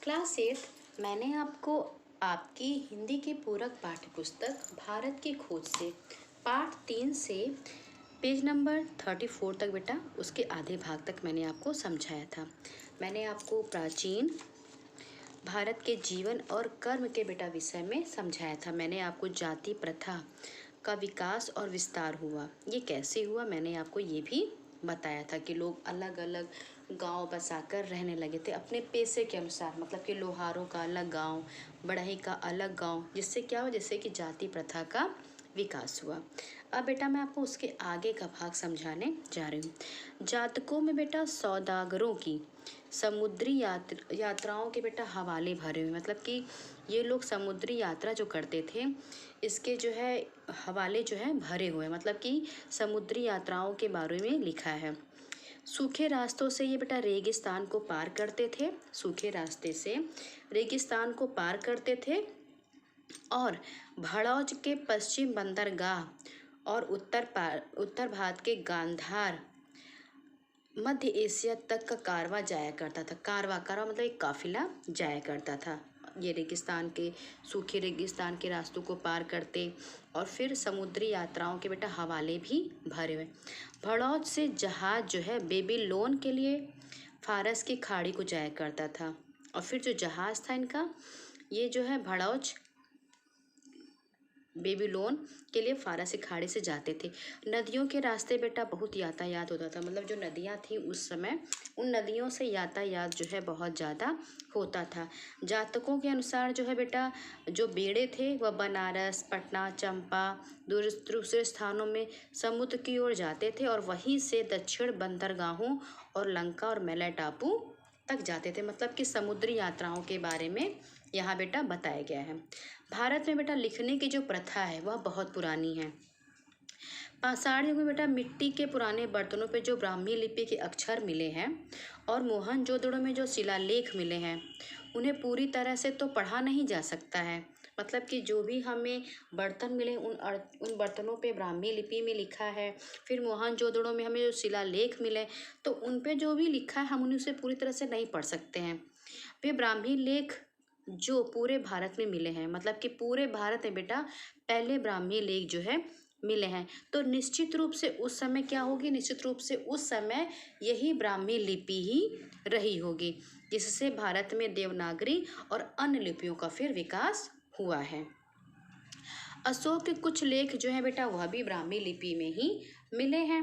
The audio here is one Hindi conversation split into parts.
क्लास 8 मैंने आपको आपकी हिंदी की पूरक पाठ्य पुस्तक भारत की खोज से पाठ 3 से पेज नंबर 34 तक बेटा उसके आधे भाग तक मैंने आपको समझाया था। मैंने आपको प्राचीन भारत के जीवन और कर्म के बेटा विषय में समझाया था। मैंने आपको जाति प्रथा का विकास और विस्तार हुआ, ये कैसे हुआ, मैंने आपको ये भी बताया था कि लोग अलग अलग गांव बसाकर रहने लगे थे अपने पेशे के अनुसार। मतलब कि लोहारों का अलग गांव, बढ़ई का अलग गांव, जिससे क्या हुआ, जिससे कि जाति प्रथा का विकास हुआ। अब बेटा मैं आपको उसके आगे का भाग समझाने जा रही हूँ। जातकों में बेटा सौदागरों की समुद्री यात्राओं के बेटा हवाले भरे हुए, मतलब कि ये लोग समुद्री यात्रा जो करते थे इसके जो है हवाले जो है भरे हुए, मतलब कि समुद्री यात्राओं के बारे में लिखा है। सूखे रास्तों से ये बेटा रेगिस्तान को पार करते थे, सूखे रास्ते से रेगिस्तान को पार करते थे और भड़ौज के पश्चिम बंदरगाह और उत्तर भारत के गांधार मध्य एशिया तक का कारवा जाया करता था। कारवा मतलब एक काफिला जाया करता था। ये रेगिस्तान के सूखे रेगिस्तान के रास्तों को पार करते और फिर समुद्री यात्राओं के बेटा हवाले भी भरे हुए। भड़ौज से जहाज जो है बेबीलोन के लिए फारस की खाड़ी को जाया करता था। और फिर जो जहाज था इनका, ये जो है भड़ौज बेबीलोन के लिए फारसी खाड़ी से जाते थे। नदियों के रास्ते बेटा बहुत यातायात होता था, मतलब जो नदियाँ थी उस समय उन नदियों से यातायात जो है बहुत ज़्यादा होता था। जातकों के अनुसार जो है बेटा जो बेड़े थे वह बनारस, पटना, चंपा दूसरे स्थानों में समुद्र की ओर जाते थे और वहीं से दक्षिण बंदरगाहों और लंका और मलय टापू तक जाते थे। मतलब कि समुद्री यात्राओं के बारे में यहाँ बेटा बताया गया है। भारत में बेटा लिखने की जो प्रथा है वह बहुत पुरानी है। पाषाण युग में बेटा मिट्टी के पुराने बर्तनों पे जो ब्राह्मी लिपि के अक्षर मिले हैं और मोहनजोदड़ो में जो शिलालेख मिले हैं उन्हें पूरी तरह से तो पढ़ा नहीं जा सकता है। मतलब कि जो भी हमें बर्तन मिले उन बर्तनों पे ब्राह्मी लिपि में लिखा है। फिर मोहनजोदड़ो में हमें जो शिलालेख मिले तो उन पे जो भी लिखा है हम उन्हें उसे पूरी तरह से नहीं पढ़ सकते हैं। वे ब्राह्मी लेख जो पूरे भारत में मिले हैं, मतलब कि पूरे भारत में बेटा पहले ब्राह्मी लेख जो है मिले हैं, तो निश्चित रूप से उस समय क्या होगी, निश्चित रूप से उस समय यही ब्राह्मी लिपि ही रही होगी, जिससे भारत में देवनागरी और अन्य लिपियों का फिर विकास हुआ है। अशोक के कुछ लेख जो है बेटा वह भी ब्राह्मी लिपि में ही मिले हैं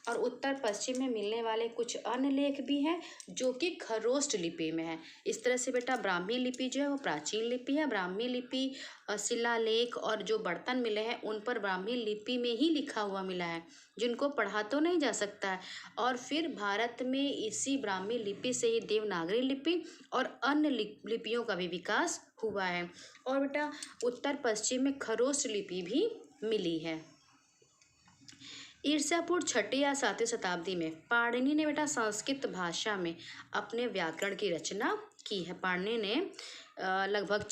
और उत्तर पश्चिम में मिलने वाले कुछ अन्य लेख भी हैं जो कि खरोष्ट लिपि में है। इस तरह से बेटा ब्राह्मी लिपि जो है वो प्राचीन लिपि है। ब्राह्मी लिपि शिलालेख और जो बर्तन मिले हैं उन पर ब्राह्मी लिपि में ही लिखा हुआ मिला है, जिनको पढ़ा तो नहीं जा सकता है। और फिर भारत में इसी ब्राह्मी लिपि से ही देवनागरी लिपि और अन्य लिपियों का भी विकास हुआ है। और बेटा उत्तर पश्चिम में खरोष्ट लिपि भी मिली है। ईर्ष्यापुर 6वीं या 7वीं शताब्दी में पाणिनि ने बेटा संस्कृत भाषा में अपने व्याकरण की रचना की है। पाणिनि ने लगभग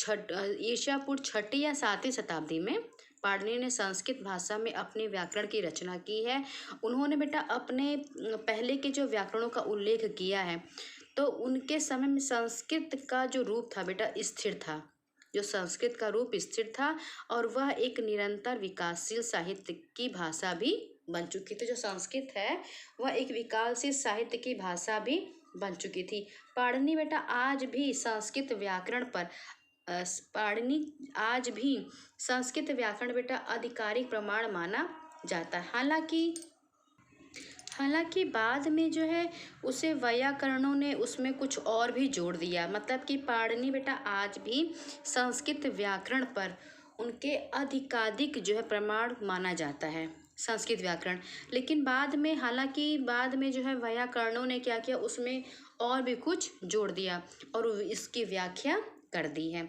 ईर्ष्यापुर 6वीं या 7वीं शताब्दी में पाणिनि ने संस्कृत भाषा में अपने व्याकरण की रचना की है। उन्होंने बेटा अपने पहले के जो व्याकरणों का उल्लेख किया है, तो उनके समय में संस्कृत का जो रूप था बेटा स्थिर था, जो संस्कृत का रूप स्थिर था और वह एक निरंतर विकासशील साहित्य की भाषा भी बन चुकी थी। जो संस्कृत है वह एक विकासशील साहित्य की भाषा भी बन चुकी थी। पाणिनि बेटा आज भी संस्कृत व्याकरण पर पाणिनि आज भी संस्कृत व्याकरण बेटा आधिकारिक प्रमाण माना जाता है। हालांकि बाद में जो है उसे वैयाकरणों ने उसमें कुछ और भी जोड़ दिया। मतलब कि पाणिनि बेटा आज भी संस्कृत व्याकरण पर उनके अधिकाधिक जो है प्रमाण माना जाता है संस्कृत व्याकरण। लेकिन बाद में जो है वैयाकरणों ने क्या किया, उसमें और भी कुछ जोड़ दिया और इसकी व्याख्या कर दी है।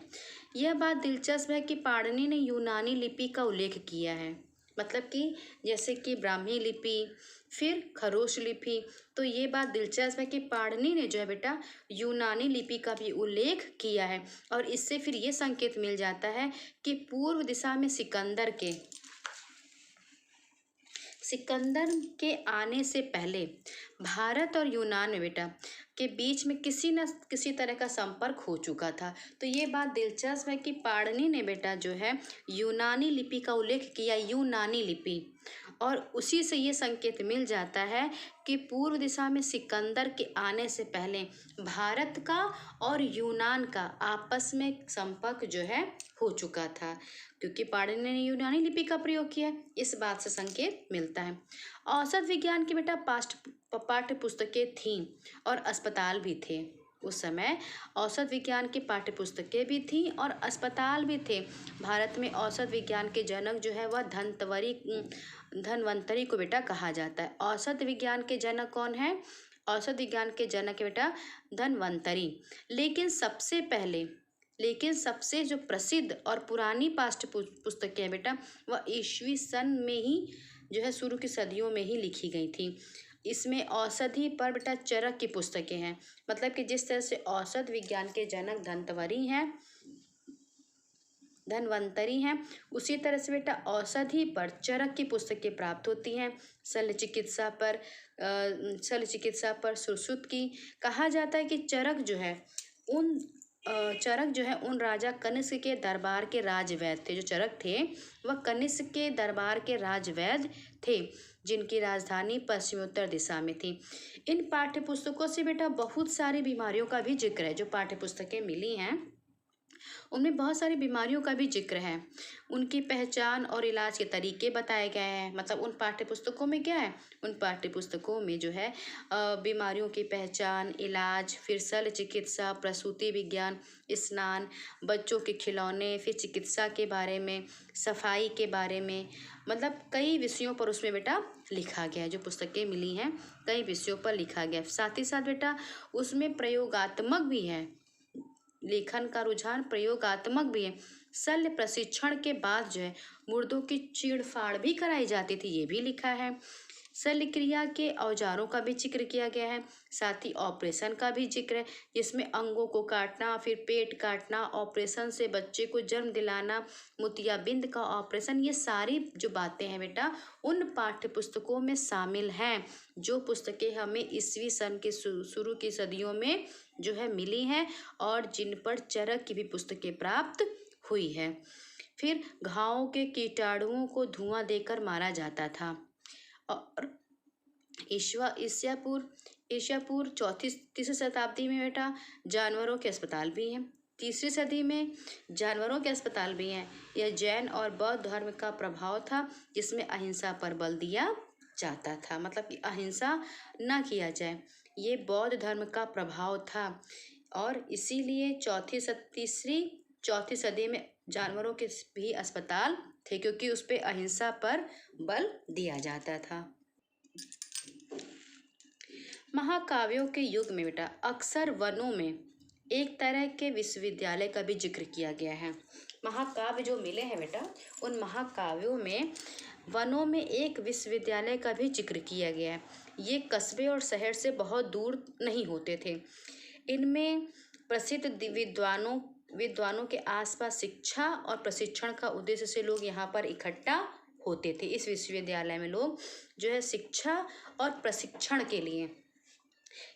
यह बात दिलचस्प है कि पाणिनि ने यूनानी लिपि का उल्लेख किया है। मतलब कि जैसे कि ब्राह्मी लिपि फिर खरोष्ट लिपि, तो ये बात दिलचस्प है कि पाणिनि ने जो है बेटा यूनानी लिपि का भी उल्लेख किया है। और इससे फिर ये संकेत मिल जाता है कि पूर्व दिशा में सिकंदर के आने से पहले भारत और यूनान में बेटा के बीच में किसी न किसी तरह का संपर्क हो चुका था। तो ये बात दिलचस्प है कि पाणिनि ने बेटा जो है यूनानी लिपि का उल्लेख किया, यूनानी लिपि, और उसी से ये संकेत मिल जाता है कि पूर्व दिशा में सिकंदर के आने से पहले भारत का और यूनान का आपस में संपर्क जो है हो चुका था, क्योंकि पाणिनि ने यूनानी लिपि का प्रयोग किया है। इस बात से संकेत मिलता है। औसत विज्ञान की बेटा पाठ्य पुस्तकें थीं और अस्पताल भी थे। उस समय औसत विज्ञान की पाठ्य पुस्तकें भी थीं और अस्पताल भी थे। भारत में औसत विज्ञान के जनक जो है वह धन्वंतरी को बेटा कहा जाता है। औसत विज्ञान के जनक कौन है? औसत विज्ञान के जनक है बेटा धन्वंतरी। लेकिन सबसे जो प्रसिद्ध और पुरानी पाठ्य पुस्तकें हैं बेटा वह ईस्वी सन में ही जो है शुरू की सदियों में ही लिखी गई थी। इसमें औषधि पर बेटा चरक की पुस्तकें हैं। मतलब कि जिस तरह से औसत विज्ञान के जनक धन्वंतरी हैं, उसी तरह से बेटा औषधि पर चरक की पुस्तकें प्राप्त होती हैं। शल्य चिकित्सा पर सुश्रुत की। कहा जाता है कि चरक जो है उन राजा कनिष्क के दरबार के राजवैद्य थे। जो चरक थे वह कनिष्क के दरबार के राजवैद्य थे, जिनकी राजधानी पश्चिमोत्तर दिशा में थी। इन पाठ्य पुस्तकों से बेटा बहुत सारी बीमारियों का भी जिक्र है। जो पाठ्य पुस्तकें मिली हैं उनमें बहुत सारी बीमारियों का भी जिक्र है। उनकी पहचान और इलाज के तरीके बताए गए हैं। मतलब उन पाठ्य पुस्तकों में क्या है, उन पाठ्य पुस्तकों में जो है बीमारियों की पहचान, इलाज, फिर शल्य चिकित्सा, प्रसूति विज्ञान, स्नान, बच्चों के खिलौने, फिर चिकित्सा के बारे में, सफाई के बारे में, मतलब कई विषयों पर उसमें बेटा लिखा गया है। जो पुस्तकें मिली हैं कई विषयों पर लिखा गया है। साथ ही साथ बेटा उसमें प्रयोगात्मक भी है, लेखन का रुझान प्रयोगात्मक भी है। शल्य प्रशिक्षण के बाद जो है मुर्दों की चीड़-फाड़ भी कराई जाती थी, ये भी लिखा है। शल्य क्रिया के औजारों का भी जिक्र किया गया है। साथ ही ऑपरेशन का भी जिक्र है, जिसमें अंगों को काटना, फिर पेट काटना, ऑपरेशन से बच्चे को जन्म दिलाना, मोतियाबिंद का ऑपरेशन, ये सारी जो बातें हैं बेटा उन पाठ्य पुस्तकों में शामिल हैं। जो पुस्तकें हमें ईस्वी सन के शुरू की सदियों में जो है मिली हैं और जिन पर चरक की भी पुस्तकें प्राप्त हुई है। फिर घावों के कीटाणुओं को धुआं देकर मारा जाता था। और ईसा पूर्व तीसरी शताब्दी में बेटा जानवरों के अस्पताल भी हैं। तीसरी सदी में जानवरों के अस्पताल भी हैं। यह जैन और बौद्ध धर्म का प्रभाव था, जिसमें अहिंसा पर बल दिया जाता था। मतलब कि अहिंसा ना किया जाए, ये बौद्ध धर्म का प्रभाव था। और इसीलिए चौथी सदी में जानवरों के भी अस्पताल थे, क्योंकि उस पे अहिंसा पर बल दिया जाता था। महाकाव्यों के युग में बेटा अक्सर वनों में एक तरह के विश्वविद्यालय का भी जिक्र किया गया है। महाकाव्य जो मिले हैं बेटा उन महाकाव्यों में वनों में एक विश्वविद्यालय का भी जिक्र किया गया है। ये कस्बे और शहर से बहुत दूर नहीं होते थे। इनमें प्रसिद्ध विद्वानों के आसपास शिक्षा और प्रशिक्षण का उद्देश्य से लोग यहाँ पर इकट्ठा होते थे। इस विश्वविद्यालय में लोग जो है शिक्षा और प्रशिक्षण के लिए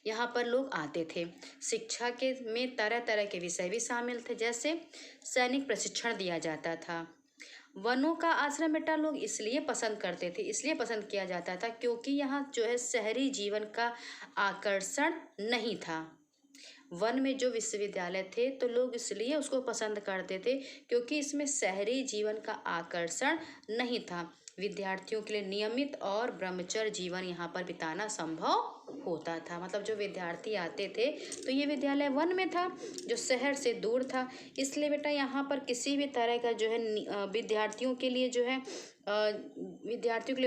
यहाँ पर लोग आते थे। शिक्षा के में तरह तरह के विषय भी शामिल थे, जैसे सैनिक प्रशिक्षण दिया जाता था। वनों का आश्रम बेटा लोग इसलिए पसंद करते थे, इसलिए पसंद किया जाता था क्योंकि यहाँ जो है शहरी जीवन का आकर्षण नहीं था। वन में जो विश्वविद्यालय थे तो लोग इसलिए उसको पसंद करते थे क्योंकि इसमें शहरी जीवन का आकर्षण नहीं था। विद्यार्थियों के लिए नियमित और ब्रह्मचर्य जीवन यहाँ पर बिताना संभव होता था। मतलब जो विद्यार्थी आते थे तो ये विद्यालय वन में था जो शहर से दूर था, इसलिए बेटा यहाँ पर किसी भी तरह का जो है विद्यार्थियों के लिए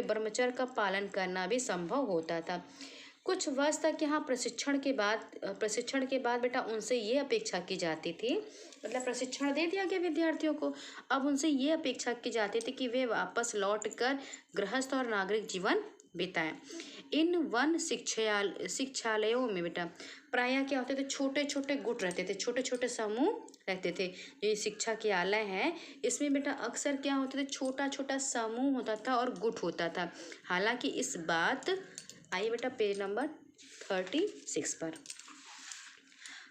ब्रह्मचर्य का पालन करना भी संभव होता था। कुछ वर्ष तक यहाँ प्रशिक्षण के बाद बेटा उनसे ये अपेक्षा की जाती थी, मतलब प्रशिक्षण दे दिया गया विद्यार्थियों को, अब उनसे ये अपेक्षा की जाती थी कि वे वापस लौटकर गृहस्थ और नागरिक जीवन बिताए। इन वन शिक्षालयों में बेटा प्रायः क्या होते थे, छोटे छोटे गुट रहते थे, छोटे छोटे समूह रहते थे। जो ये शिक्षा के आलय हैं इसमें बेटा अक्सर क्या होते थे, छोटा छोटा समूह होता था और गुट होता था। हालांकि इस बात, आइए बेटा पेज नंबर 36 पर,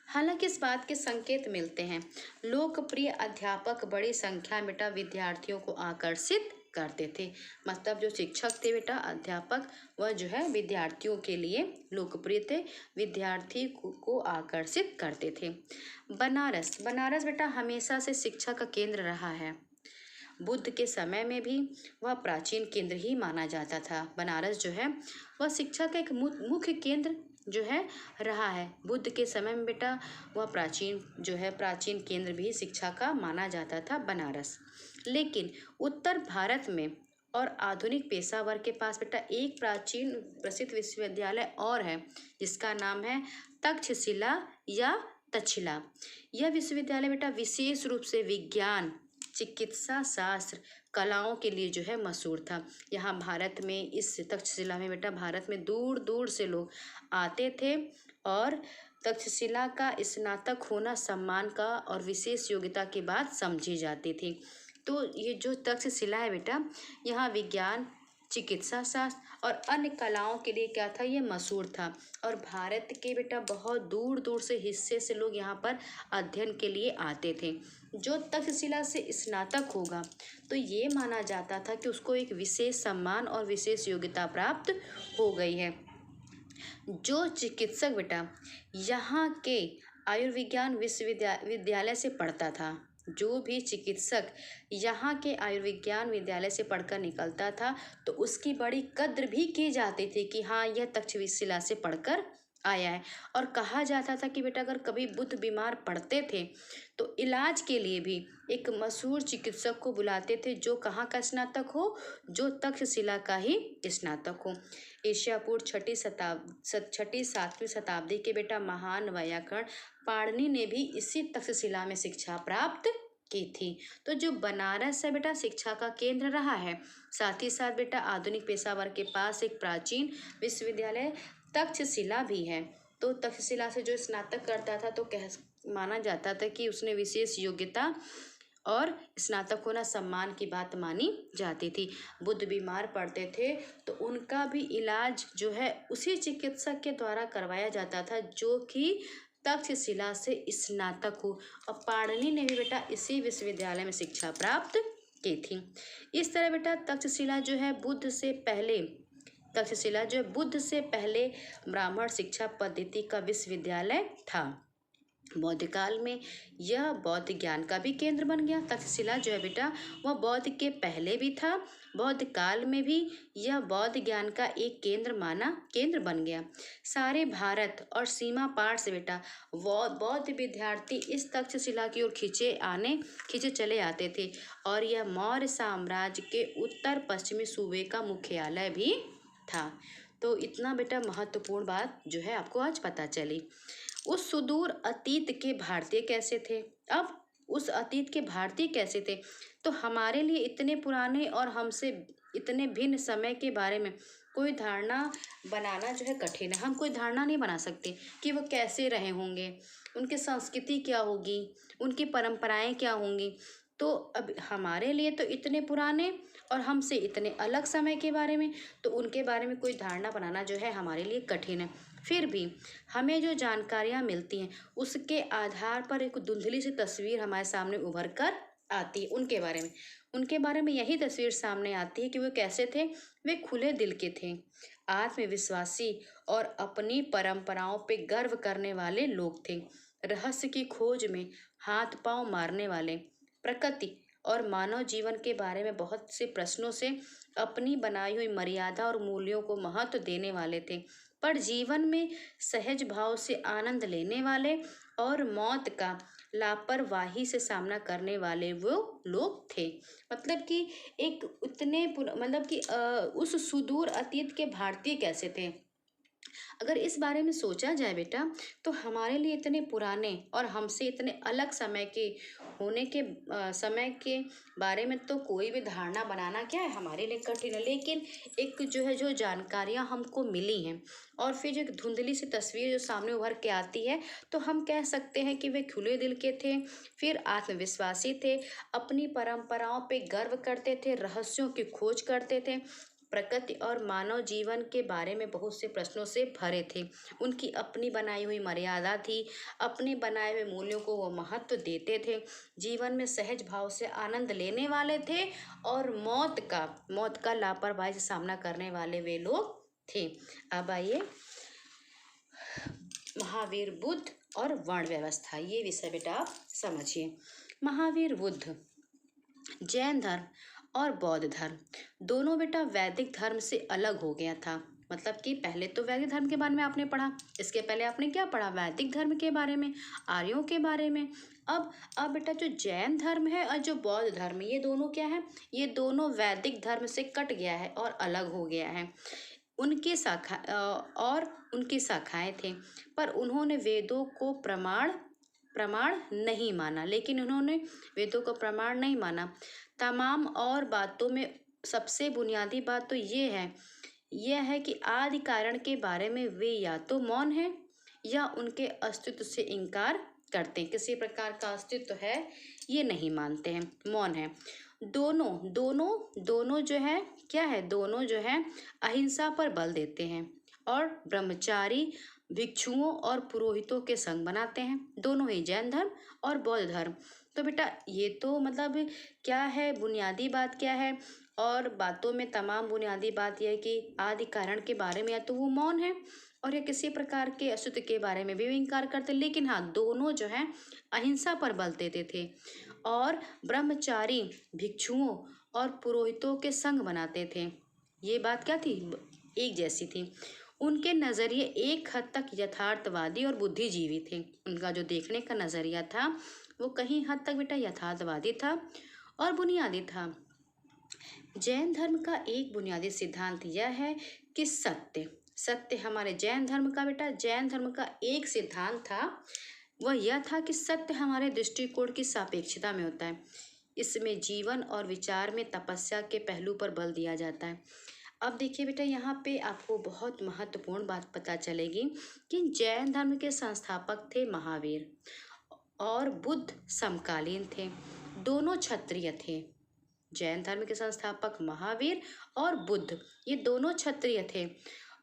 हालांकि इस बात के संकेत मिलते हैं। लोकप्रिय अध्यापक बड़ी संख्या में बेटा विद्यार्थियों को आकर्षित करते थे। मतलब जो शिक्षक थे बेटा, अध्यापक, वह जो है विद्यार्थियों के लिए लोकप्रिय थे, विद्यार्थी को आकर्षित करते थे। बनारस, बनारस बेटा हमेशा से शिक्षा का केंद्र रहा है। बुद्ध के समय में भी वह प्राचीन केंद्र ही माना जाता था। बनारस जो है वह शिक्षा का एक मुख्य केंद्र जो है रहा है। बुद्ध के समय में बेटा वह प्राचीन केंद्र भी शिक्षा का माना जाता था बनारस। लेकिन उत्तर भारत में और आधुनिक पेशा वर्ग के पास बेटा एक प्राचीन प्रसिद्ध विश्वविद्यालय और है, जिसका नाम है तक्षशिला या तक्षशिला। यह विश्वविद्यालय बेटा विशेष रूप से विज्ञान, चिकित्सा शास्त्र, कलाओं के लिए जो है मशहूर था। यहाँ भारत में इस तक्षशिला में बेटा भारत में दूर दूर से लोग आते थे और तक्षशिला का स्नातक होना सम्मान का और विशेष योग्यता की बात समझी जाती थी। तो ये जो तक्षशिला है बेटा, यहाँ विज्ञान, चिकित्सा शास्त्र और अन्य कलाओं के लिए क्या था, ये मशहूर था। और भारत के बेटा बहुत दूर दूर से हिस्से से लोग यहाँ पर अध्ययन के लिए आते थे। जो तक्षशिला से स्नातक होगा तो ये माना जाता था कि उसको एक विशेष सम्मान और विशेष योग्यता प्राप्त हो गई है। जो चिकित्सक बेटा यहाँ के आयुर्विज्ञान विश्वविद्यालय से पढ़ता था, जो भी चिकित्सक यहाँ के आयुर्विज्ञान विद्यालय से पढ़कर निकलता था तो उसकी बड़ी कद्र भी की जाती थी कि हाँ यह तक्षशिला से पढ़कर आया है। और कहा जाता था कि बेटा अगर कभी बुद्ध बीमार पड़ते थे तो इलाज के लिए भी एक मशहूर चिकित्सक को बुलाते थे, जो कहाँ का स्नातक हो, जो तक्षशिला का ही स्नातक हो। ईसा पूर्व छठी सातवीं शताब्दी के बेटा महान व्याकरण पाणिनि ने भी इसी तक्षशिला में शिक्षा प्राप्त की थी। तो जो बनारस है बेटा शिक्षा का केंद्र रहा है, साथ ही साथ बेटा आधुनिक पेशा वर्ग के पास एक प्राचीन विश्वविद्यालय तक्षशिला भी है। तो तक्षशिला से जो स्नातक करता था तो माना जाता था कि उसने विशेष योग्यता और स्नातक होना सम्मान की बात मानी जाती थी। बुद्ध बीमार पड़ते थे तो उनका भी इलाज जो है उसी चिकित्सक के द्वारा करवाया जाता था, जो कि तक्षशिला से स्नातक हो। और पाणिनि ने भी बेटा इसी विश्वविद्यालय में शिक्षा प्राप्त की थी। इस तरह बेटा तक्षशिला जो है बुद्ध से पहले ब्राह्मण शिक्षा पद्धति का विश्वविद्यालय था। बौद्ध काल में यह बौद्ध ज्ञान का भी केंद्र बन गया। तक्षशिला जो है बेटा वह बौद्ध के पहले भी था, बौद्ध काल में भी यह बौद्ध ज्ञान का एक केंद्र बन गया। सारे भारत और सीमा पार से बेटा बौद्ध विद्यार्थी इस तक्षशिला की ओर खींचे चले आते थे। और यह मौर्य साम्राज्य के उत्तर पश्चिमी सूबे का मुख्यालय भी था। तो इतना बेटा महत्वपूर्ण बात जो है आपको आज पता चली। उस सुदूर अतीत के भारतीय कैसे थे? अब उस अतीत के भारतीय कैसे थे? तो हमारे लिए इतने पुराने और हमसे इतने भिन्न समय के बारे में कोई धारणा बनाना जो है कठिन है। हम कोई धारणा नहीं बना सकते कि वो कैसे रहे होंगे, उनकी संस्कृति क्या होगी, उनकी परंपराएं क्या होंगी। तो अब हमारे लिए तो इतने पुराने और हमसे इतने अलग समय के बारे में, तो उनके बारे में कोई धारणा बनाना जो है हमारे लिए कठिन है। फिर भी हमें जो जानकारियाँ मिलती हैं उसके आधार पर एक धुंधली सी तस्वीर हमारे सामने उभर कर आती है उनके बारे में यही तस्वीर सामने आती है कि वो कैसे थे। वे खुले दिल के थे, आत्मविश्वासी और अपनी परंपराओं पे गर्व करने वाले लोग थे। रहस्य की खोज में हाथ पांव मारने वाले, प्रकृति और मानव जीवन के बारे में बहुत से प्रश्नों से अपनी बनाई हुई मर्यादा और मूल्यों को महत्व देने वाले थे, पर जीवन में सहज भाव से आनंद लेने वाले और मौत का लापरवाही से सामना करने वाले वो लोग थे। मतलब कि उस सुदूर अतीत के भारतीय कैसे थे? अगर इस बारे में सोचा जाए बेटा, तो हमारे लिए इतने पुराने और हमसे इतने अलग समय के होने के समय के बारे में तो कोई भी धारणा बनाना क्या है हमारे लिए कठिन है। लेकिन एक जो है जो जानकारियाँ हमको मिली हैं और फिर जो एक धुंधली सी तस्वीर जो सामने उभर के आती है, तो हम कह सकते हैं कि वे खुले दिल के थे, फिर आत्मविश्वासी थे, अपनी परंपराओं पे गर्व करते थे, रहस्यों की खोज करते थे, प्रकृति और मानव जीवन के बारे में बहुत से प्रश्नों से भरे थे। उनकी अपनी बनाई हुई मर्यादा थी, अपने बनाए हुए मूल्यों को वो महत्व देते थे, जीवन में सहज भाव से आनंद लेने वाले थे और मौत का लापरवाही से सामना करने वाले वे लोग थे। अब आइए महावीर बुद्ध और वर्ण व्यवस्था, ये विषय बेटा आप समझिए। महावीर बुद्ध जैन धर्म और बौद्ध धर्म दोनों बेटा वैदिक धर्म से अलग हो गया था। मतलब कि पहले तो वैदिक धर्म के बारे में आपने पढ़ा, इसके पहले आपने क्या पढ़ा, वैदिक धर्म के बारे में, आर्यों के बारे में। अब बेटा जो जैन धर्म है और जो बौद्ध धर्म है, ये दोनों क्या है, ये दोनों वैदिक धर्म से कट गया है और अलग हो गया है। उनकी शाखाएं थे, पर उन्होंने वेदों को प्रमाण नहीं माना। लेकिन उन्होंने वेदों को प्रमाण नहीं माना। तमाम और बातों में सबसे बुनियादी बात तो यह है कि आदि कारण के बारे में वे या तो मौन हैं या उनके अस्तित्व से इनकार करते हैं। किसी प्रकार का अस्तित्व है ये नहीं मानते हैं, मौन है। दोनों जो है क्या है, दोनों जो है अहिंसा पर बल देते हैं और ब्रह्मचारी भिक्षुओं और पुरोहितों के संग बनाते हैं, दोनों ही जैन धर्म और बौद्ध धर्म। तो बेटा ये तो मतलब क्या है, बुनियादी बात क्या है, और बातों में तमाम बुनियादी बात यह है कि आदि कारण के बारे में या तो वो मौन है और या किसी प्रकार के अस्तित्व के बारे में भी इनकार करते। लेकिन हाँ, दोनों जो है अहिंसा पर बल देते थे और ब्रह्मचारी भिक्षुओं और पुरोहितों के संग बनाते थे। ये बात क्या थी, एक जैसी थी। उनके नज़रिए एक हद तक यथार्थवादी और बुद्धिजीवी थे। उनका जो देखने का नज़रिया था वो कहीं हद तक बेटा यथार्थवादी था और बुनियादी था। जैन धर्म का एक बुनियादी सिद्धांत यह है कि सत्य हमारे जैन धर्म का एक सिद्धांत था, वह यह था कि सत्य हमारे दृष्टिकोण की सापेक्षता में होता है। इसमें जीवन और विचार में तपस्या के पहलू पर बल दिया जाता है। अब देखिए बेटा, यहाँ पे आपको बहुत महत्वपूर्ण बात पता चलेगी कि जैन धर्म के संस्थापक थे महावीर और बुद्ध समकालीन थे, दोनों क्षत्रिय थे। जैन धर्म के संस्थापक महावीर और बुद्ध, ये दोनों क्षत्रिय थे।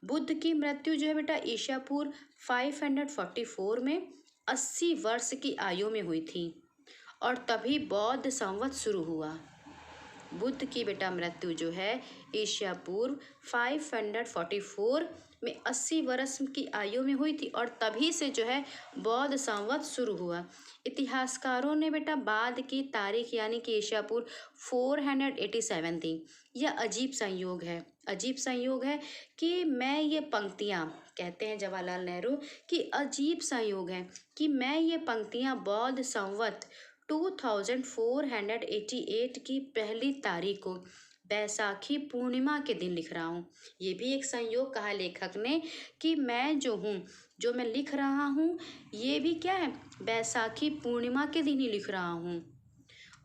बुद्ध की मृत्यु जो है बेटा ईसा पूर्व 544 में 80 वर्ष की आयु में हुई थी और तभी बौद्ध संवत शुरू हुआ। बुद्ध की बेटा मृत्यु जो है ईसा पूर्व 544 में 80 वर्ष की आयु में हुई थी और तभी से जो है बौद्ध संवत शुरू हुआ। इतिहासकारों ने बेटा बाद की तारीख यानी कि ईसा पूर्व 487 थी। यह अजीब संयोग है कि मैं ये पंक्तियाँ, कहते हैं जवाहरलाल नेहरू कि अजीब संयोग है कि मैं ये पंक्तियाँ बौद्ध संवत 2488 की पहली तारीख को बैसाखी पूर्णिमा के दिन लिख रहा हूँ। ये भी एक संयोग कहा लेखक ने कि मैं जो मैं लिख रहा हूँ ये भी क्या है, बैसाखी पूर्णिमा के दिन ही लिख रहा हूँ।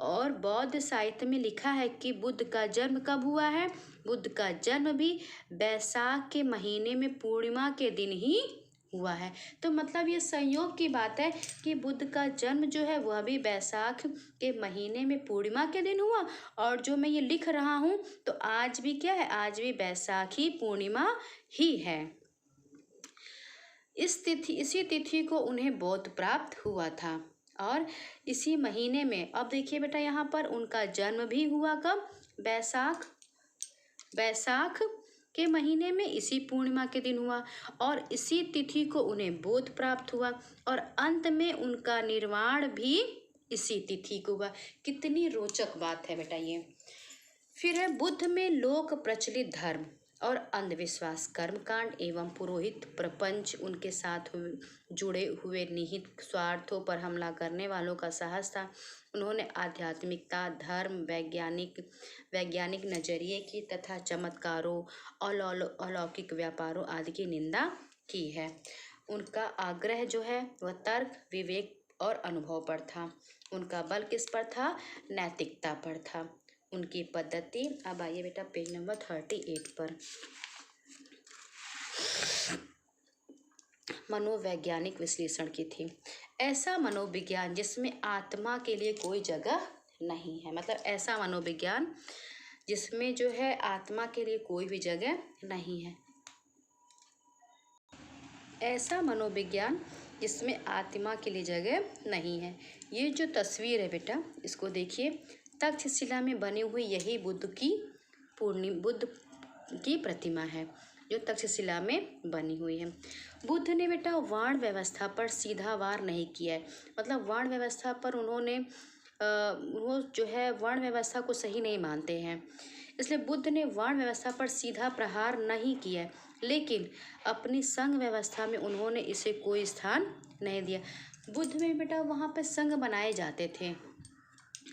और बौद्ध साहित्य में लिखा है कि बुद्ध का जन्म कब हुआ है, बुद्ध का जन्म भी बैसाख के महीने में पूर्णिमा के दिन ही हुआ है। तो मतलब ये संयोग की बात है कि बुद्ध का जन्म जो है वह भी बैसाख के महीने में पूर्णिमा के दिन हुआ और जो मैं ये लिख रहा हूँ तो आज भी क्या है, आज भी बैसाखी पूर्णिमा ही है। इसी तिथि को उन्हें बौद्ध प्राप्त हुआ था और इसी महीने में, अब देखिए बेटा यहाँ पर उनका जन्म भी हुआ कब, बैसाख के महीने में इसी पूर्णिमा के दिन हुआ और इसी तिथि को उन्हें बोध प्राप्त हुआ और अंत में उनका निर्वाण भी इसी तिथि को हुआ। कितनी रोचक बात है बेटा ये। फिर है बुद्ध में लोक प्रचलित धर्म और अंधविश्वास, कर्मकांड एवं पुरोहित प्रपंच, उनके साथ जुड़े हुए निहित स्वार्थों पर हमला करने वालों का साहस था। उन्होंने आध्यात्मिकता, धर्म, वैज्ञानिक नजरिए की तथा चमत्कारों, अलौकिक व्यापारों आदि की निंदा की है। उनका आग्रह जो है वह तर्क, विवेक और अनुभव पर था। उनका बल किस पर था? नैतिकता पर था। उनकी पद्धति, अब आइए बेटा पेज नंबर 38 पर, मनोवैज्ञानिक विश्लेषण की थी। ऐसा मनोविज्ञान जिसमें आत्मा के लिए कोई जगह नहीं है, मतलब ऐसा मनोविज्ञान जिसमें जो है आत्मा के लिए कोई भी जगह नहीं है। ऐसा मनोविज्ञान जिसमें आत्मा के लिए जगह नहीं है। ये जो तस्वीर है बेटा, इसको देखिए, तक्षशिला में बनी हुई यही बुद्ध की प्रतिमा है, जो तक्षशिला में बनी हुई है। बुद्ध ने बेटा वर्ण व्यवस्था पर सीधा वार नहीं किया है, मतलब वर्ण व्यवस्था पर उन्होंने वो जो है वर्ण व्यवस्था को सही नहीं मानते हैं, इसलिए बुद्ध ने वर्ण व्यवस्था पर सीधा प्रहार नहीं किया, लेकिन अपनी संघ व्यवस्था में उन्होंने इसे कोई स्थान नहीं दिया। बुद्ध में बेटा वहाँ पे संघ बनाए जाते थे,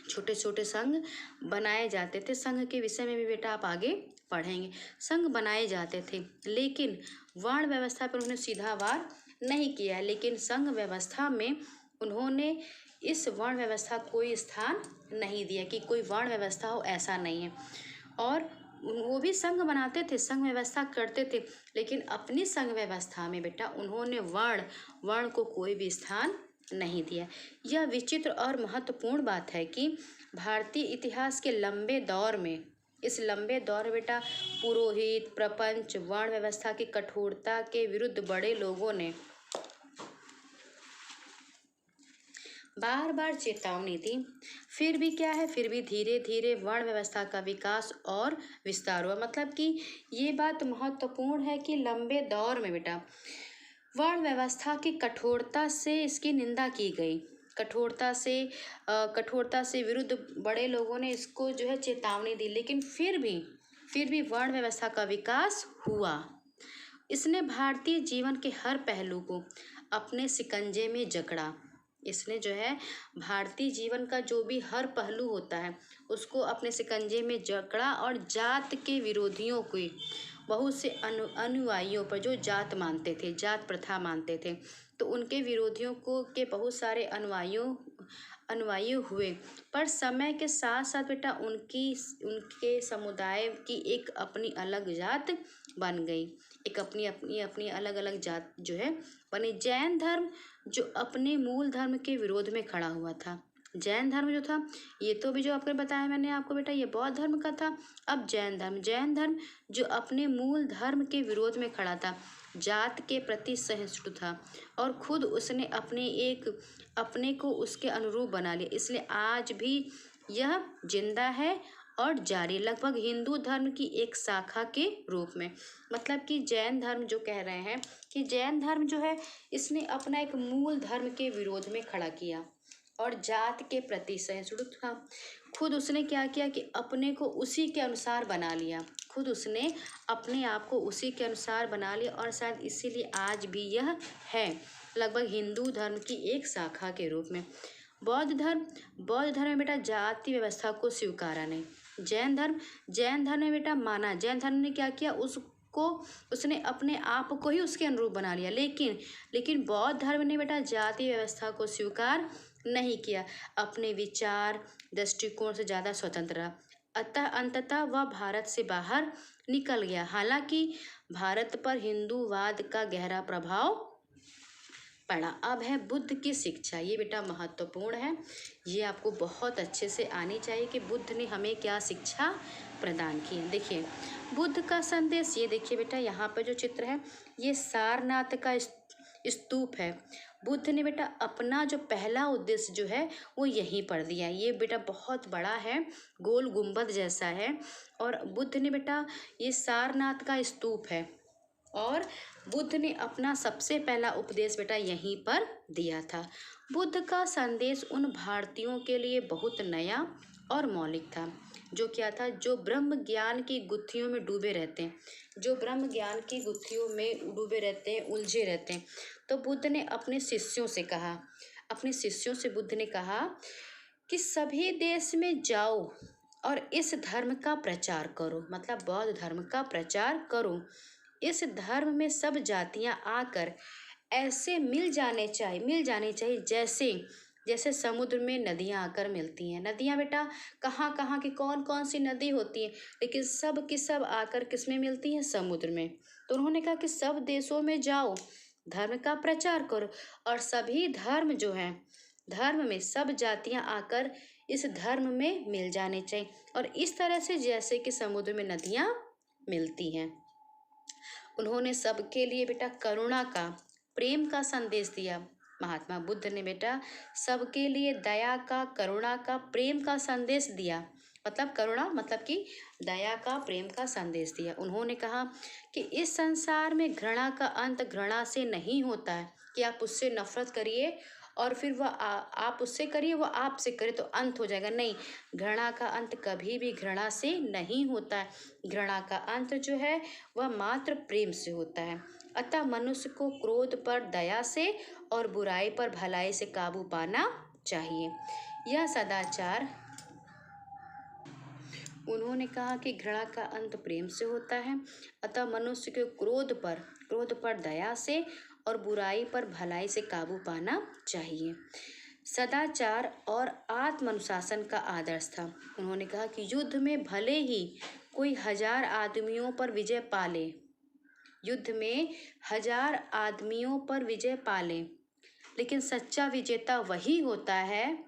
छोटे छोटे संघ बनाए जाते थे। संघ के विषय में भी बेटा आप आगे पढ़ेंगे। संघ बनाए जाते थे, लेकिन वर्ण व्यवस्था पर उन्होंने सीधा वार नहीं किया, लेकिन संघ व्यवस्था में उन्होंने इस वर्ण व्यवस्था को कोई स्थान नहीं दिया कि कोई वर्ण व्यवस्था हो, ऐसा नहीं है। और वो भी संघ बनाते थे, संघ व्यवस्था करते थे, लेकिन अपनी संघ व्यवस्था में बेटा उन्होंने वर्ण को कोई भी स्थान नहीं दिया। यह विचित्र और महत्वपूर्ण बात है कि भारतीय इतिहास के लंबे दौर में, इस लंबे दौर में बेटा पुरोहित, प्रपंच, वर्ण व्यवस्था की कठोरता के विरुद्ध बड़े लोगों ने बार बार चेतावनी दी, फिर भी क्या है, फिर भी धीरे धीरे वर्ण व्यवस्था का विकास और विस्तार हुआ। मतलब कि ये बात महत्वपूर्ण है कि लंबे दौर में बेटा वर्ण व्यवस्था की कठोरता से इसकी निंदा की गई, कठोरता से विरुद्ध बड़े लोगों ने इसको जो है चेतावनी दी, लेकिन फिर भी वर्ण व्यवस्था का विकास हुआ। इसने भारतीय जीवन के हर पहलू को अपने शिकंजे में जकड़ा। इसने जो है भारतीय जीवन का जो भी हर पहलू होता है उसको अपने शिकंजे में जकड़ा, और जात के विरोधियों के बहुत से अनुयायियों पर, जो जात मानते थे, जात प्रथा मानते थे, तो उनके विरोधियों को के बहुत सारे अनुयायी हुए। पर समय के साथ साथ बेटा उनके समुदाय की एक अपनी अलग जात बन गई, एक अपनी अलग अलग जात जो है बनी। जैन धर्म जो अपने मूल धर्म के विरोध में खड़ा हुआ था, जैन धर्म जो था, ये तो भी जो आपको बताया मैंने आपको बेटा, ये बौद्ध धर्म का था। अब जैन धर्म जो अपने मूल धर्म के विरोध में खड़ा था, जात के प्रति सहिष्णु था, और खुद उसने अपने को उसके अनुरूप बना लिया, इसलिए आज भी यह जिंदा है और जारी, लगभग हिंदू धर्म की एक शाखा के रूप में। मतलब कि जैन धर्म जो कह रहे हैं कि जैन धर्म जो है इसने अपना एक मूल धर्म के विरोध में खड़ा किया और जात के प्रति सहिष्णु था। खुद उसने क्या किया कि अपने को उसी के अनुसार बना लिया, खुद उसने अपने आप को उसी के अनुसार बना लिया, और शायद इसीलिए आज भी यह है लगभग हिंदू धर्म की एक शाखा के रूप में। बौद्ध धर्म में बेटा जाति व्यवस्था को स्वीकारा नहीं। जैन धर्म में बेटा माना, जैन धर्म ने क्या किया, उसने अपने आप को ही उसके अनुरूप बना लिया, लेकिन बौद्ध धर्म ने बेटा जाति व्यवस्था को स्वीकार नहीं किया, अपने विचार दृष्टिकोण से ज़्यादा स्वतंत्र रहा। अतः अंततः वह भारत से बाहर निकल गया। हालांकि भारत पर हिंदूवाद का गहरा प्रभाव पड़ा। अब है बुद्ध की शिक्षा, ये बेटा महत्वपूर्ण है, ये आपको बहुत अच्छे से आनी चाहिए कि बुद्ध ने हमें क्या शिक्षा प्रदान की है। देखिए बुद्ध का संदेश, ये देखिए बेटा यहाँ पर जो चित्र है ये सारनाथ का स्तूप है। बुद्ध ने बेटा अपना जो पहला उद्देश्य जो है वो यहीं पर दिया है। ये बेटा बहुत बड़ा है, गोल गुंबद जैसा है, और बुद्ध ने बेटा ये सारनाथ का स्तूप है, और बुद्ध ने अपना सबसे पहला उपदेश बेटा यहीं पर दिया था। बुद्ध का संदेश उन भारतीयों के लिए बहुत नया और मौलिक था, जो क्या था, जो ब्रह्म ज्ञान की गुत्थियों में डूबे रहते हैं, जो ब्रह्म ज्ञान की गुत्थियों में डूबे रहते हैं, उलझे रहते हैं। तो बुद्ध ने अपने शिष्यों से बुद्ध ने कहा कि सभी देश में जाओ और इस धर्म का प्रचार करो, मतलब बौद्ध धर्म का प्रचार करो, इस धर्म में सब जातियां आकर ऐसे मिल जाने चाहिए जैसे जैसे समुद्र में नदियां आकर मिलती हैं। नदियां बेटा कहाँ कहाँ की कौन कौन सी नदी होती है, लेकिन सब की सब आकर किस में मिलती हैं, समुद्र में। तो उन्होंने कहा कि सब देशों में जाओ, धर्म का प्रचार करो, और सभी धर्म जो हैं, धर्म में सब जातियां आकर इस धर्म में मिल जाने चाहिए, और इस तरह से जैसे कि समुद्र में नदियां मिलती हैं। उन्होंने सबके लिए बेटा करुणा का, प्रेम का संदेश दिया। महात्मा बुद्ध ने बेटा सबके लिए दया का, करुणा का, प्रेम का संदेश दिया। मतलब करुणा मतलब कि दया का, प्रेम का संदेश दिया। उन्होंने कहा कि इस संसार में घृणा का अंत घृणा से नहीं होता है कि आप उससे नफरत करिए और फिर वह आप उससे करिए, वह आपसे करे तो अंत हो जाएगा। नहीं, घृणा का अंत कभी भी घृणा से नहीं होता है। घृणा का अंत जो है वह मात्र प्रेम से होता है। अतः मनुष्य को क्रोध पर दया से और बुराई पर भलाई से काबू पाना चाहिए। यह सदाचार, उन्होंने कहा कि घृणा का अंत प्रेम से होता है, अतः मनुष्य के क्रोध पर दया से और बुराई पर भलाई से काबू पाना चाहिए। सदाचार और आत्म अनुशासन का आदर्श था। उन्होंने कहा कि युद्ध में भले ही कोई 1000 आदमियों पर विजय पाले, युद्ध में 1000 आदमियों पर विजय पाले, लेकिन सच्चा विजेता वही होता है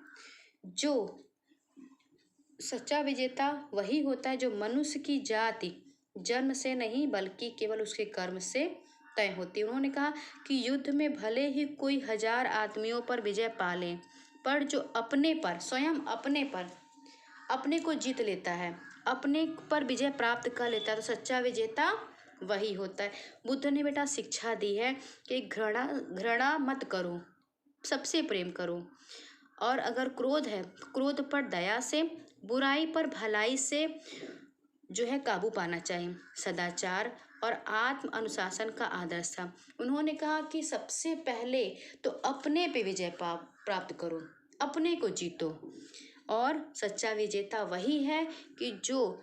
जो मनुष्य की जाति जन्म से नहीं बल्कि केवल उसके कर्म से तय होती है। उन्होंने कहा कि युद्ध में भले ही कोई 1000 आदमियों पर विजय पाले, पर जो स्वयं अपने को जीत लेता है, अपने पर विजय प्राप्त कर लेता है, तो सच्चा विजेता वही होता है। बुद्ध ने बेटा शिक्षा दी है कि घृणा मत करो, सबसे प्रेम करो, और अगर क्रोध है, क्रोध पर दया से, बुराई पर भलाई से जो है काबू पाना चाहिए। सदाचार और आत्म अनुशासन का आदर्श था। उन्होंने कहा कि सबसे पहले तो अपने पे विजय प्राप्त करो, अपने को जीतो, और सच्चा विजेता वही है कि जो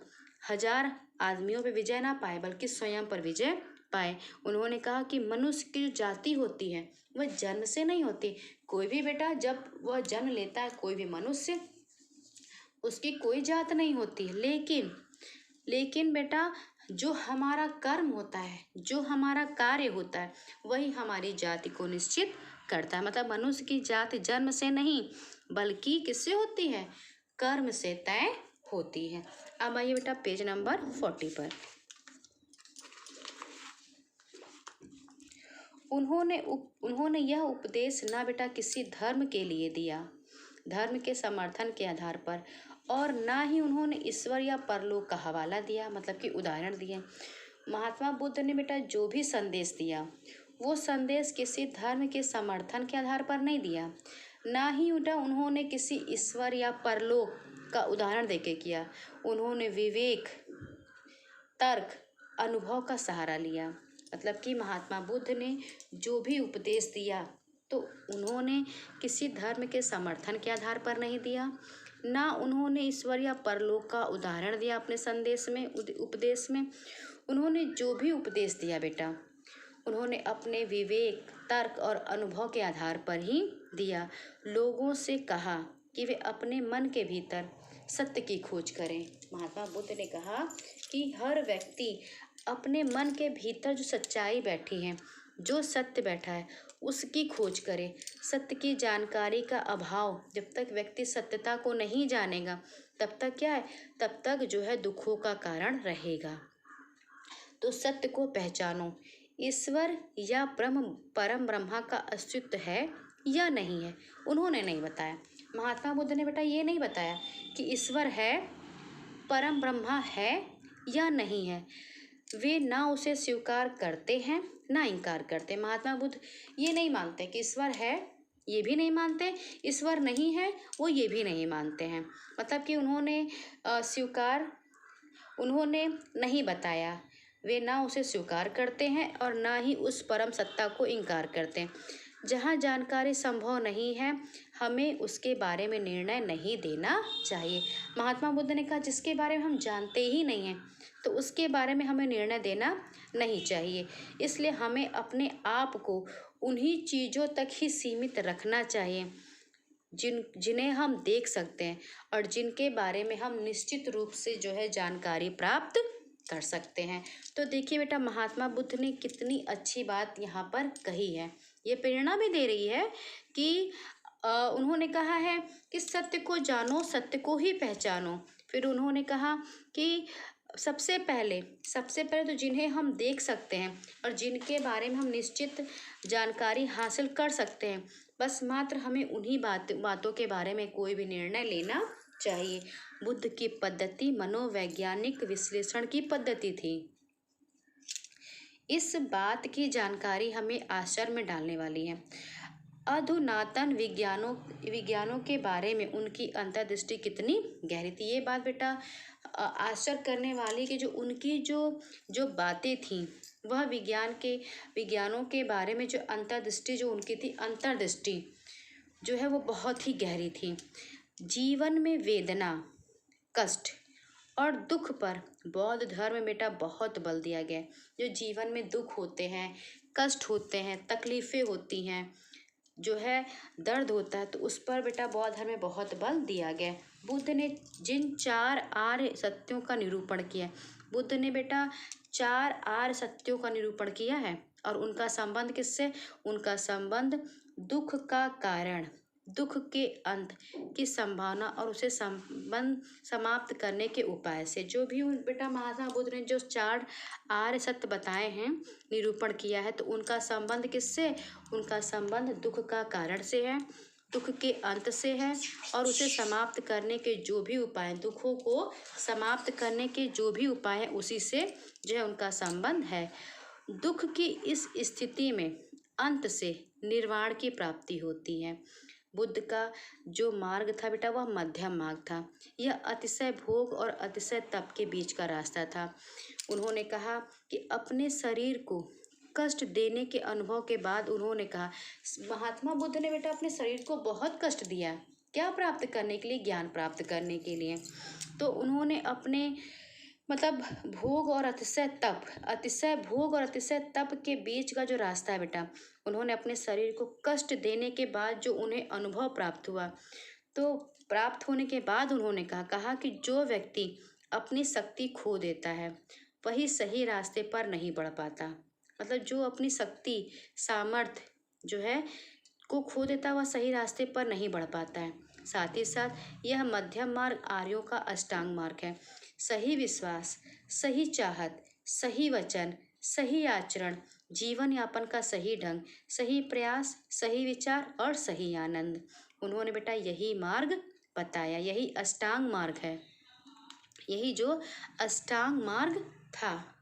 1000 आदमियों पे विजय ना पाए बल्कि स्वयं पर विजय पाए। उन्होंने कहा कि मनुष्य की जो जाति होती है वह जन्म से नहीं होती। कोई भी बेटा जब वह जन्म लेता है, कोई भी मनुष्य, उसकी कोई जात नहीं होती, लेकिन बेटा जो हमारा कर्म होता है, जो हमारा कार्य होता है, वही हमारी जाति को निश्चित करता है। मतलब मनुष्य की जाति जन्म से नहीं बल्कि किससे होती है, कर्म से तय होती है। अब आइए बेटा पेज नंबर 40 पर। उन्होंने यह उपदेश ना बेटा किसी धर्म के लिए दिया, धर्म के समर्थन के आधार पर, और ना ही उन्होंने ईश्वर या परलोक का हवाला दिया, मतलब कि उदाहरण दिए। महात्मा बुद्ध ने बेटा जो भी संदेश दिया वो संदेश किसी धर्म के समर्थन के आधार पर नहीं दिया, ना ही उन्होंने किसी ईश्वर या परलोक का उदाहरण देके किया। उन्होंने विवेक, तर्क, अनुभव का सहारा लिया। मतलब कि महात्मा बुद्ध ने जो भी उपदेश दिया तो उन्होंने किसी धर्म के समर्थन के आधार पर नहीं दिया, ना उन्होंने ईश्वर या परलोक का उदाहरण दिया अपने संदेश में, उपदेश में। उन्होंने जो भी उपदेश दिया बेटा, उन्होंने अपने विवेक, तर्क और अनुभव के आधार पर ही दिया। लोगों से कहा कि वे अपने मन के भीतर सत्य की खोज करें। महात्मा बुद्ध ने कहा कि हर व्यक्ति अपने मन के भीतर जो सच्चाई बैठी है, जो सत्य बैठा है, उसकी खोज करे। सत्य की जानकारी का अभाव, जब तक व्यक्ति सत्यता को नहीं जानेगा तब तक क्या है, तब तक जो है दुखों का कारण रहेगा। तो सत्य को पहचानो, ईश्वर या परम ब्रह्मा का अस्तित्व है या नहीं है, उन्होंने नहीं बताया। महात्मा बुद्ध ने बेटा ये नहीं बताया कि ईश्वर है, परम ब्रह्मा है या नहीं है। वे ना उसे स्वीकार करते हैं ना इनकार करते। महात्मा बुद्ध ये नहीं मानते कि ईश्वर है, ये भी नहीं मानते, ईश्वर नहीं है वो ये भी नहीं मानते हैं। मतलब कि उन्होंने नहीं बताया। वे ना उसे स्वीकार करते हैं और ना ही उस परम सत्ता को इनकार करते हैं। जहाँ जानकारी संभव नहीं है, हमें उसके बारे में निर्णय नहीं देना चाहिए। महात्मा बुद्ध ने कहा जिसके बारे में हम जानते ही नहीं हैं तो उसके बारे में हमें निर्णय देना नहीं चाहिए। इसलिए हमें अपने आप को उन्हीं चीज़ों तक ही सीमित रखना चाहिए जिन्हें हम देख सकते हैं और जिनके बारे में हम निश्चित रूप से जो है जानकारी प्राप्त कर सकते हैं। तो देखिए बेटा, महात्मा बुद्ध ने कितनी अच्छी बात यहाँ पर कही है। ये प्रेरणा भी दे रही है कि उन्होंने कहा है कि सत्य को जानो, सत्य को ही पहचानो। फिर उन्होंने कहा कि सबसे पहले तो जिन्हें हम देख सकते हैं और जिनके बारे में हम निश्चित जानकारी हासिल कर सकते हैं, बस मात्र हमें उन्हीं बातों के बारे में कोई भी निर्णय लेना चाहिए। बुद्ध की पद्धति मनोवैज्ञानिक विश्लेषण की पद्धति थी। इस बात की जानकारी हमें आश्चर्य में डालने वाली है। अधुनातन विज्ञानों के बारे में उनकी अंतर्दृष्टि कितनी गहरी थी। ये बात बेटा आश्चर्य करने वाली कि जो उनकी जो बातें थीं वह विज्ञानों के बारे में जो अंतर्दृष्टि जो उनकी थी, अंतर्दृष्टि जो है वो बहुत ही गहरी थी। जीवन में वेदना, कष्ट और दुख पर बौद्ध धर्म में बेटा बहुत बल दिया गया। जो जीवन में दुख होते हैं, कष्ट होते हैं, तकलीफ़ें होती हैं, जो है दर्द होता है, तो उस पर बेटा बौद्ध धर्म में बहुत बल दिया गया। बुद्ध ने जिन 4 आर्य सत्यों का निरूपण किया, बुद्ध ने बेटा 4 आर्य सत्यों का निरूपण किया है। और उनका संबंध किससे? उनका संबंध दुख का कारण, दुख के अंत की संभावना और उसे संबंध समाप्त करने के उपाय से। जो भी बेटा महात्मा बुद्ध ने जो 4 आर्य सत्य बताए हैं, निरूपण किया है, तो उनका संबंध किससे? उनका संबंध दुख का कारण से है, दुख के अंत से है और उसे समाप्त करने के जो भी उपाय, दुखों को समाप्त करने के जो भी उपाय है, उसी से जो है उनका संबंध है। दुख की इस स्थिति में अंत से निर्वाण की प्राप्ति होती है। बुद्ध का जो मार्ग था बेटा वह मध्यम मार्ग था। यह अतिशय भोग और अतिशय तप के बीच का रास्ता था। उन्होंने कहा कि अपने शरीर को कष्ट देने के अनुभव के बाद उन्होंने कहा, महात्मा बुद्ध ने बेटा अपने शरीर को बहुत कष्ट दिया। क्या प्राप्त करने के लिए? ज्ञान प्राप्त करने के लिए। तो उन्होंने अपने भोग और अतिशय तप के बीच का जो रास्ता है बेटा, उन्होंने अपने शरीर को कष्ट देने के बाद जो उन्हें अनुभव प्राप्त हुआ, तो प्राप्त होने के बाद उन्होंने कहा कि जो व्यक्ति अपनी शक्ति खो देता है वही सही रास्ते पर नहीं बढ़ पाता। जो अपनी शक्ति, सामर्थ्य जो है को खो देता, वह सही रास्ते पर नहीं बढ़ पाता है। साथ ही साथ यह मध्यम मार्ग आर्यों का अष्टांग मार्ग है। सही विश्वास, सही चाहत, सही वचन, सही आचरण, जीवन यापन का सही ढंग, सही प्रयास, सही विचार और सही आनंद। उन्होंने बेटा यही मार्ग बताया, यही अष्टांग मार्ग है। यही जो अष्टांग मार्ग था,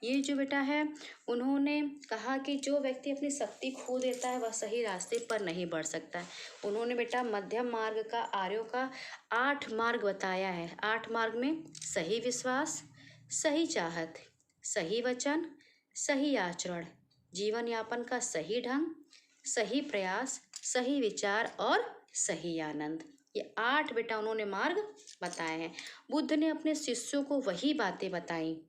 ये जो बेटा है, उन्होंने कहा कि जो व्यक्ति अपनी शक्ति खो देता है वह सही रास्ते पर नहीं बढ़ सकता है। उन्होंने बेटा मध्यम मार्ग का, आर्यों का 8 मार्ग बताया है। 8 मार्ग में सही विश्वास, सही चाहत, सही वचन, सही आचरण, जीवन यापन का सही ढंग, सही प्रयास, सही विचार और सही आनंद, ये 8 बेटा उन्होंने मार्ग बताए हैं। बुद्ध ने अपने शिष्यों को वही बातें बताई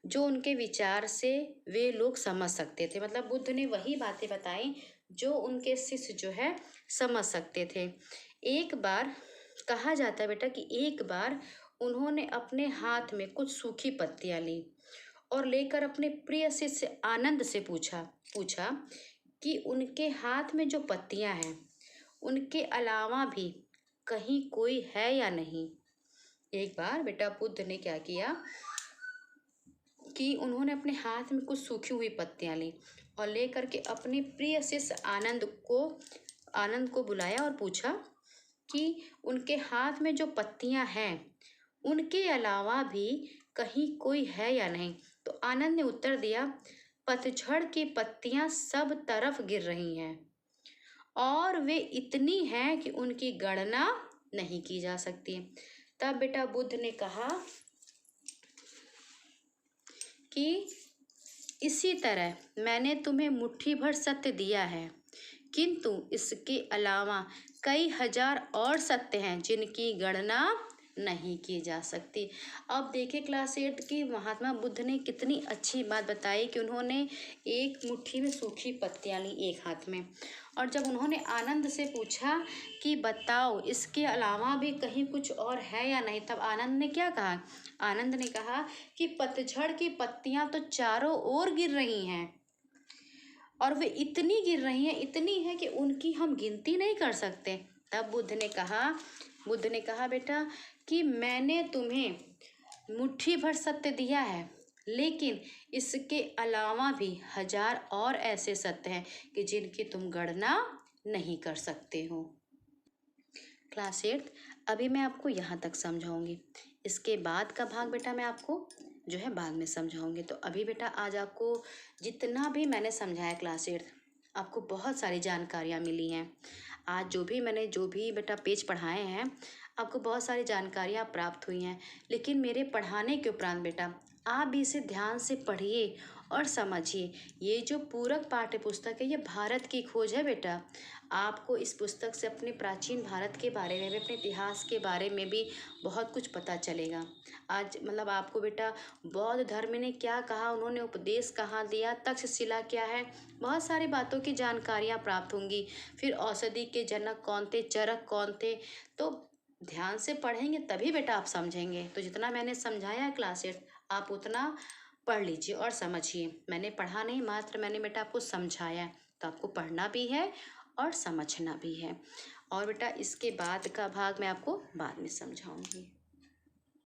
जो उनके विचार से वे लोग समझ सकते थे। बुद्ध ने वही बातें बताई जो उनके शिष्य जो है समझ सकते थे। एक बार कहा जाता है बेटा कि एक बार उन्होंने अपने हाथ में कुछ सूखी पत्तियां ली और लेकर अपने प्रिय शिष्य आनंद से पूछा कि उनके हाथ में जो पत्तियां हैं उनके अलावा भी कहीं कोई है या नहीं। एक बार बेटा बुद्ध ने क्या किया कि उन्होंने अपने हाथ में कुछ सूखी हुई पत्तियां ली और लेकर के अपने प्रिय शिष्य आनंद को बुलाया और पूछा कि उनके हाथ में जो पत्तियां हैं उनके अलावा भी कहीं कोई है या नहीं। तो आनंद ने उत्तर दिया, पतझड़ की पत्तियां सब तरफ गिर रही हैं और वे इतनी हैं कि उनकी गणना नहीं की जा सकती। तब बेटा बुद्ध ने कहा कि इसी तरह मैंने तुम्हें मुट्ठी भर सत्य दिया है, किंतु इसके अलावा कई हजार और सत्य हैं जिनकी गणना नहीं की जा सकती। अब देखिए क्लास 8 की महात्मा बुद्ध ने कितनी अच्छी बात बताई कि उन्होंने एक मुट्ठी में सूखी पत्तियां ली एक हाथ में, और जब उन्होंने आनंद से पूछा कि बताओ इसके अलावा भी कहीं कुछ और है या नहीं, तब आनंद ने क्या कहा? आनंद ने कहा कि पतझड़ की पत्तियां तो चारों ओर गिर रही हैं, और वे इतनी गिर रही हैं, इतनी है कि उनकी हम गिनती नहीं कर सकते। तब बुद्ध ने कहा बेटा कि मैंने तुम्हें मुट्ठी भर सत्य दिया है, लेकिन इसके अलावा भी हजार और ऐसे सत्य हैं कि जिनकी तुम गणना नहीं कर सकते हो। क्लास 8 अभी मैं आपको यहाँ तक समझाऊंगी, इसके बाद का भाग बेटा मैं आपको जो है बाद में समझाऊंगी। तो अभी बेटा आज आपको जितना भी मैंने समझाया क्लास 8, आपको बहुत सारी जानकारियाँ मिली हैं। आज जो भी बेटा पेज पढ़ाए हैं, आपको बहुत सारी जानकारियाँ प्राप्त हुई हैं। लेकिन मेरे पढ़ाने के उपरांत बेटा आप भी इसे ध्यान से पढ़िए और समझिए। ये जो पूरक पाठ्य पुस्तक है, ये भारत की खोज है बेटा। आपको इस पुस्तक से अपने प्राचीन भारत के बारे में भी, अपने इतिहास के बारे में भी बहुत कुछ पता चलेगा। आज मतलब आपको बेटा बौद्ध धर्म ने क्या कहा, उन्होंने उपदेश कहाँ दिया, तक्षशिला क्या है, बहुत सारी बातों की जानकारियाँ प्राप्त होंगी। फिर औषधि के जनक कौन थे, चरक कौन थे, तो ध्यान से पढ़ेंगे तभी बेटा आप समझेंगे। तो जितना मैंने समझाया है क्लास 8, आप उतना पढ़ लीजिए और समझिए। मैंने पढ़ा नहीं, मात्र मैंने बेटा आपको समझाया है, तो आपको पढ़ना भी है और समझना भी है। और बेटा इसके बाद का भाग मैं आपको बाद में समझाऊंगी।